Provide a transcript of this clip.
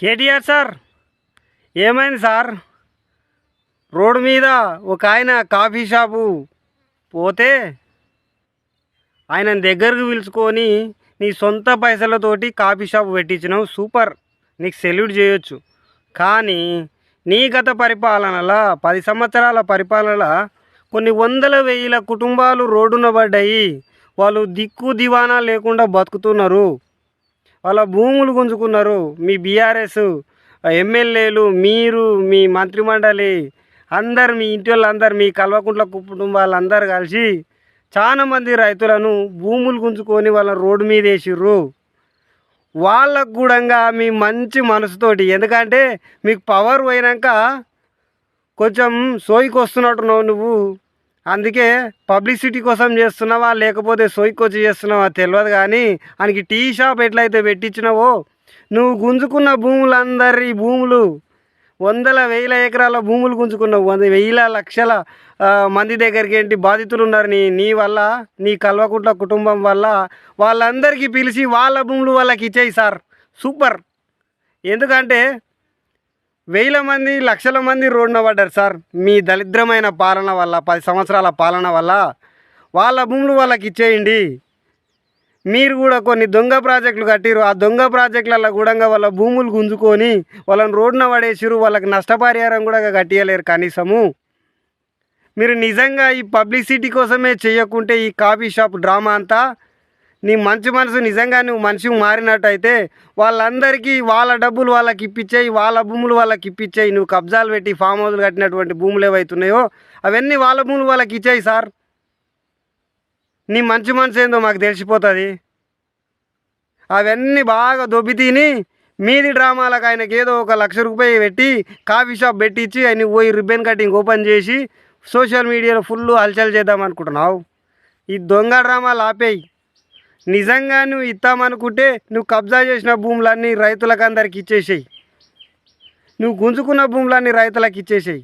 KTR sir, ఏమైంది sir? Road మీద ఒక ఆయన కాఫీ షాపు పోతే ఆయన దగ్గరకు పిలుచుకొని నీ సొంత పైసలతోటి కాఫీ షాపు పెట్టించినావు, సూపర్, నీకు సెల్యూట్ చేయొచ్చు. కానీ నీ గత పరిపాలనలో 10 సంవత్సరాల పరిపాలనలో కొన్ని వందల వేల కుటుంబాలు రోడ్డున పడ్డాయి. వాళ్ళు దిక్కు దివానా లేకుండా బతుకుతున్నారు. వాళ్ళ భూములు గుంజుకున్నారు. మీ బీఆర్ఎస్ ఎమ్మెల్యేలు, మీరు, మీ మంత్రిమండలి అందరు, మీ ఇంటి వాళ్ళందరూ, మీ కల్వకుంట్ల కుటుంబాలందరూ కలిసి చాలామంది రైతులను భూములు గుంజుకొని వాళ్ళ రోడ్డు మీద వేసిర్రు. వాళ్ళకు కూడా మీ మంచి మనసుతోటి, ఎందుకంటే మీకు పవర్ పోయినాక కొంచెం సోయికి వస్తున్నట్టున్నావు నువ్వు, అందుకే పబ్లిసిటీ కోసం చేస్తున్నావా లేకపోతే సోయికి వచ్చి చేస్తున్నావా తెలియదు. కానీ ఆయనకి టీ షాప్ ఎట్లయితే పెట్టించినావో, నువ్వు గుంజుకున్న భూములందరి భూములు వందల వేల ఎకరాల భూములు గుంజుకున్నావు. వేల లక్షల మంది దగ్గరికి ఏంటి బాధితులు ఉన్నారు నీ వల్ల, నీ కల్వకుంట్ల కుటుంబం వల్ల. వాళ్ళందరికీ పిలిచి వాళ్ళ భూములు వాళ్ళకి ఇచ్చేయి సార్, సూపర్. ఎందుకంటే వేల మంది, లక్షల మంది రోడ్డున పడ్డారు సార్ మీ దరిద్రమైన పాలన వల్ల, 10 సంవత్సరాల పాలన వల్ల. వాళ్ళ భూములు వాళ్ళకి ఇచ్చేయండి. మీరు కూడా కొన్ని దొంగ ప్రాజెక్టులు కట్టిరు, ఆ దొంగ ప్రాజెక్టులలో కూడా వాళ్ళ భూములు గుంజుకొని వాళ్ళని రోడ్డున పడేసిరు. వాళ్ళకి నష్టపరిహారం కూడా కట్టియలేరు కనీసము. మీరు నిజంగా ఈ పబ్లిసిటీ కోసమే చేయకుంటే ఈ కాఫీ షాప్ డ్రామా అంతా, నీ మంచి మనసు నిజంగా నువ్వు మనిషికి మారినట్టయితే వాళ్ళందరికీ వాళ్ళ డబ్బులు వాళ్ళకి ఇప్పించేయి, వాళ్ళ భూములు వాళ్ళకి ఇప్పించేయి. నువ్వు కబ్జాలు పెట్టి ఫామ్ హౌస్లు కట్టినటువంటి భూములు ఏవైతున్నాయో అవన్నీ వాళ్ళ భూములు వాళ్ళకి ఇచ్చేయి సార్. నీ మంచి మనసు ఏందో మాకు తెలిసిపోతుంది. అవన్నీ బాగా దొబ్బి తిని మీది డ్రామాలకు ఆయనకి ఏదో 1 లక్ష రూపాయలు పెట్టి కాఫీ షాప్ పెట్టించి ఆయన పోయి రిబ్బన్ కటింగ్ ఓపెన్ చేసి సోషల్ మీడియాలో ఫుల్ హల్చల్ చేద్దాం అనుకుంటున్నావు. ఈ దొంగ డ్రామాలు ఆపేయి. నిజంగా నువ్వు ఇస్తామనుకుంటే నువ్వు కబ్జా చేసిన భూములన్నీ రైతులకు అందరికి ఇచ్చేసేయి. నువ్వు గుంజుకున్న భూములన్నీ రైతులకు ఇచ్చేసేయి.